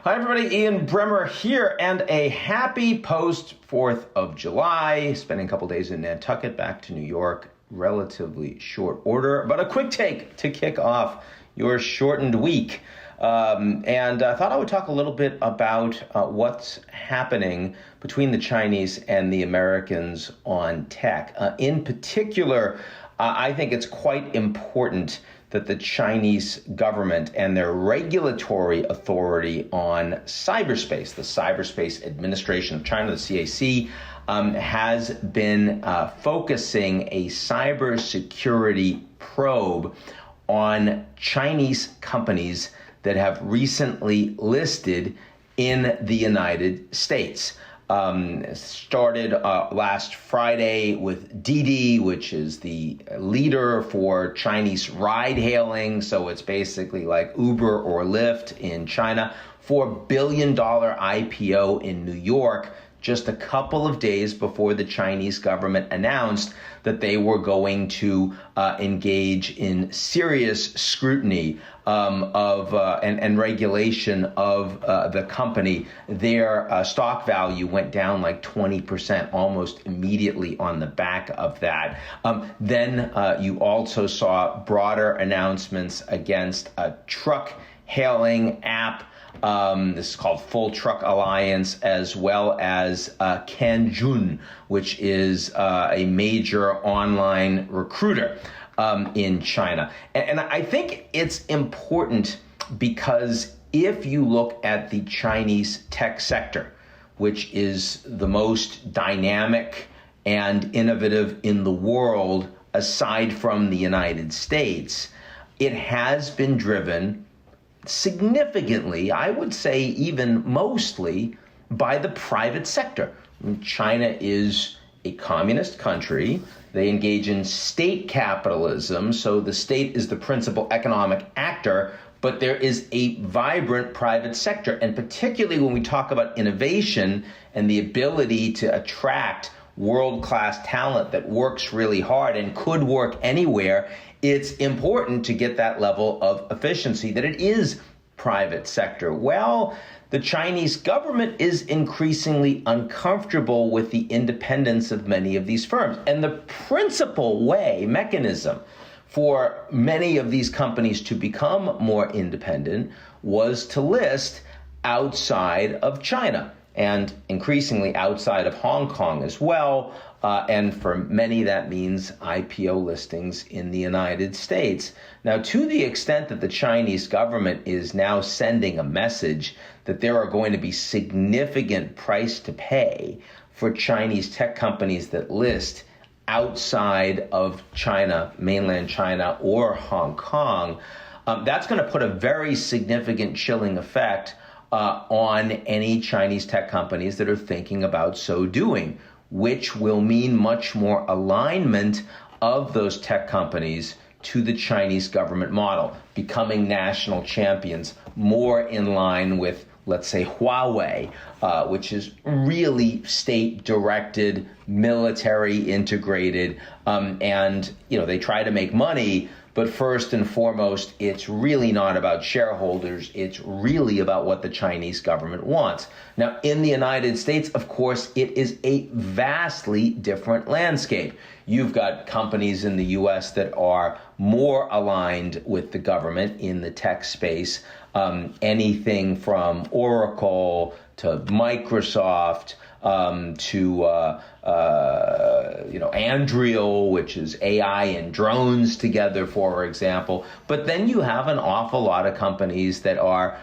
Hi, everybody. Ian Bremmer here, and a happy post-4th of July. Spending a couple days in Nantucket, back to New York. Relatively short order, but a quick take to kick off your shortened week. And I thought I would talk a little bit about what's happening between the Chinese and the Americans on tech. In particular, I think it's quite important that the Chinese government and their regulatory authority on cyberspace, the Cyberspace Administration of China, the CAC, has been focusing a cybersecurity probe on Chinese companies that have recently listed in the United States. Started last Friday with Didi, which is the leader for Chinese ride hailing. So it's basically like Uber or Lyft in China. $4 billion IPO in New York, just a couple of days before the Chinese government announced that they were going to engage in serious scrutiny and regulation of the company. Their stock value went down like 20% almost immediately on the back of that. Then you also saw broader announcements against a truck hailing app. This is called Full Truck Alliance, as well as Canjun, which is a major online recruiter in China. And I think it's important because if you look at the Chinese tech sector, which is the most dynamic and innovative in the world, aside from the United States, it has been driven significantly, I would say even mostly, by the private sector. China is a communist country. They engage in state capitalism, so the state is the principal economic actor, but there is a vibrant private sector. And particularly when we talk about innovation and the ability to attract world-class talent that works really hard and could work anywhere, it's important to get that level of efficiency, that it is private sector. Well, the Chinese government is increasingly uncomfortable with the independence of many of these firms. And the principal mechanism for many of these companies to become more independent was to list outside of China, and increasingly outside of Hong Kong as well. And for many, that means IPO listings in the United States. Now, to the extent that the Chinese government is now sending a message that there are going to be significant price to pay for Chinese tech companies that list outside of China, mainland China, or Hong Kong, that's going to put a very significant chilling effect on any Chinese tech companies that are thinking about so doing, which will mean much more alignment of those tech companies to the Chinese government model, becoming national champions, more in line with, let's say, Huawei, which is really state-directed, military integrated, and they try to make money. But first and foremost, it's really not about shareholders. It's really about what the Chinese government wants. Now, in the United States, of course, it is a vastly different landscape. You've got companies in the U.S. that are more aligned with the government in the tech space, anything from Oracle to Microsoft, to Andreal, which is AI and drones together, for example. But then you have an awful lot of companies that are,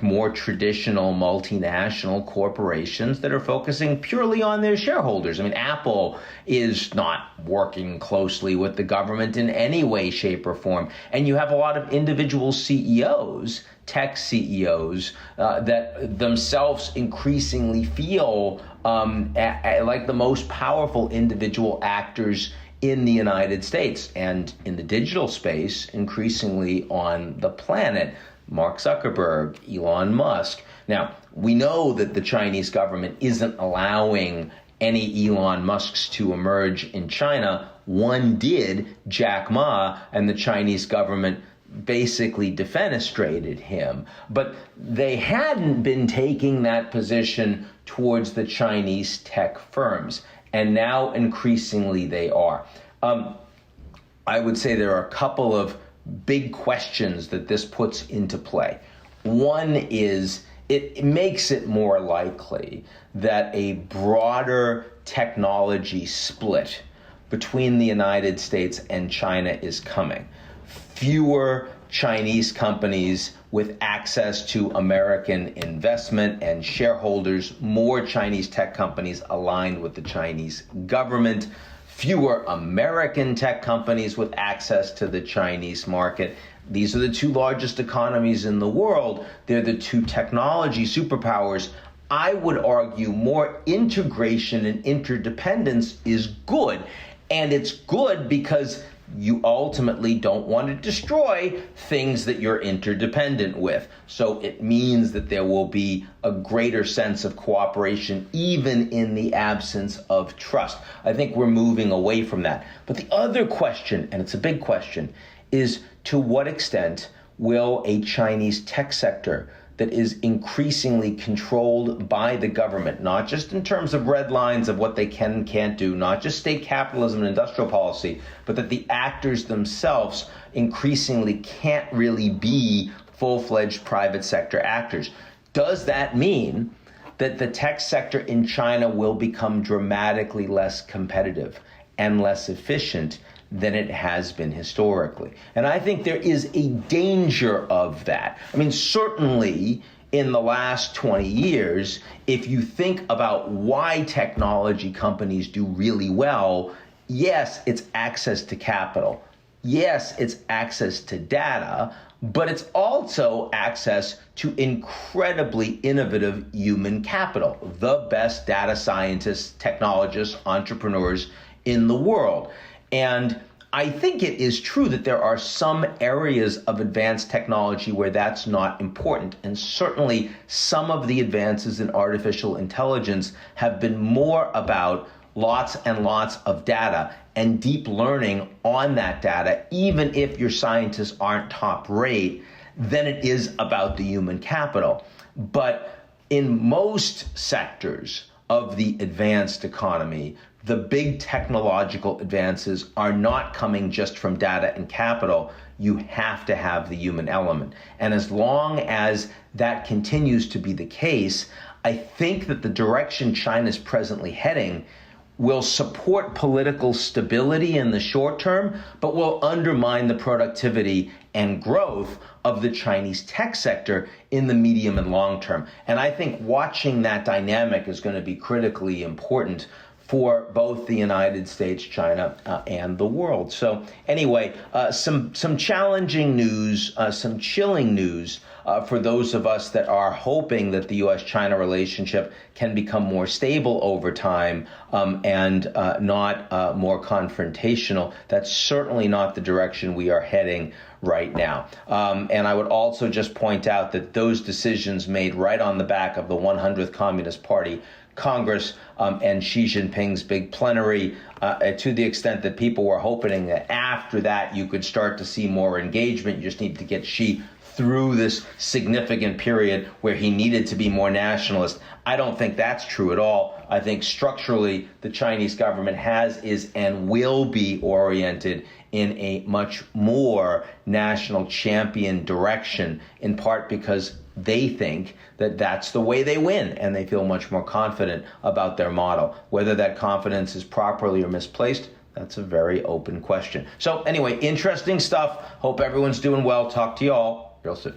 more traditional multinational corporations that are focusing purely on their shareholders. I mean, Apple is not working closely with the government in any way, shape, or form. And you have a lot of individual CEOs, tech CEOs, that themselves increasingly feel like the most powerful individual actors in the United States and in the digital space, increasingly on the planet. Mark Zuckerberg, Elon Musk. Now, we know that the Chinese government isn't allowing any Elon Musks to emerge in China. One did, Jack Ma, and the Chinese government basically defenestrated him. But they hadn't been taking that position towards the Chinese tech firms, and now increasingly they are. I would say there are a couple of big questions that this puts into play. One is it makes it more likely that a broader technology split between the United States and China is coming. Fewer Chinese companies with access to American investment and shareholders, more Chinese tech companies aligned with the Chinese government, fewer American tech companies with access to the Chinese market. These are the two largest economies in the world. They're the two technology superpowers. I would argue more integration and interdependence is good. And it's good because you ultimately don't want to destroy things that you're interdependent with. So it means that there will be a greater sense of cooperation, even in the absence of trust. I think we're moving away from that. But the other question, and it's a big question, is to what extent will a Chinese tech sector that is increasingly controlled by the government, not just in terms of red lines of what they can and can't do, not just state capitalism and industrial policy, but that the actors themselves increasingly can't really be full-fledged private sector actors. Does that mean that the tech sector in China will become dramatically less competitive and less efficient than it has been historically? And I think there is a danger of that. I mean, certainly in the last 20 years, if you think about why technology companies do really well, yes, it's access to capital. Yes, it's access to data, but it's also access to incredibly innovative human capital, the best data scientists, technologists, entrepreneurs in the world. And I think it is true that there are some areas of advanced technology where that's not important. And certainly some of the advances in artificial intelligence have been more about lots and lots of data and deep learning on that data, even if your scientists aren't top rate, than it is about the human capital. But in most sectors of the advanced economy, the big technological advances are not coming just from data and capital. You have to have the human element. And as long as that continues to be the case, I think that the direction China's presently heading will support political stability in the short term, but will undermine the productivity and growth of the Chinese tech sector in the medium and long term. And I think watching that dynamic is going to be critically important for both the United States, China, and the world. So anyway, some challenging news, some chilling news for those of us that are hoping that the U.S.-China relationship can become more stable over time and not more confrontational. That's certainly not the direction we are heading right now. And I would also just point out that those decisions made right on the back of the 100th Communist Party Congress and Xi Jinping's big plenary, to the extent that people were hoping that after that you could start to see more engagement. You just need to get Xi through this significant period where he needed to be more nationalist. I don't think that's true at all. I think structurally the Chinese government is, and will be oriented in a much more national champion direction, in part because they think that that's the way they win, and they feel much more confident about their model. Whether that confidence is properly or misplaced, that's a very open question. So anyway, interesting stuff. Hope everyone's doing well. Talk to you all real soon.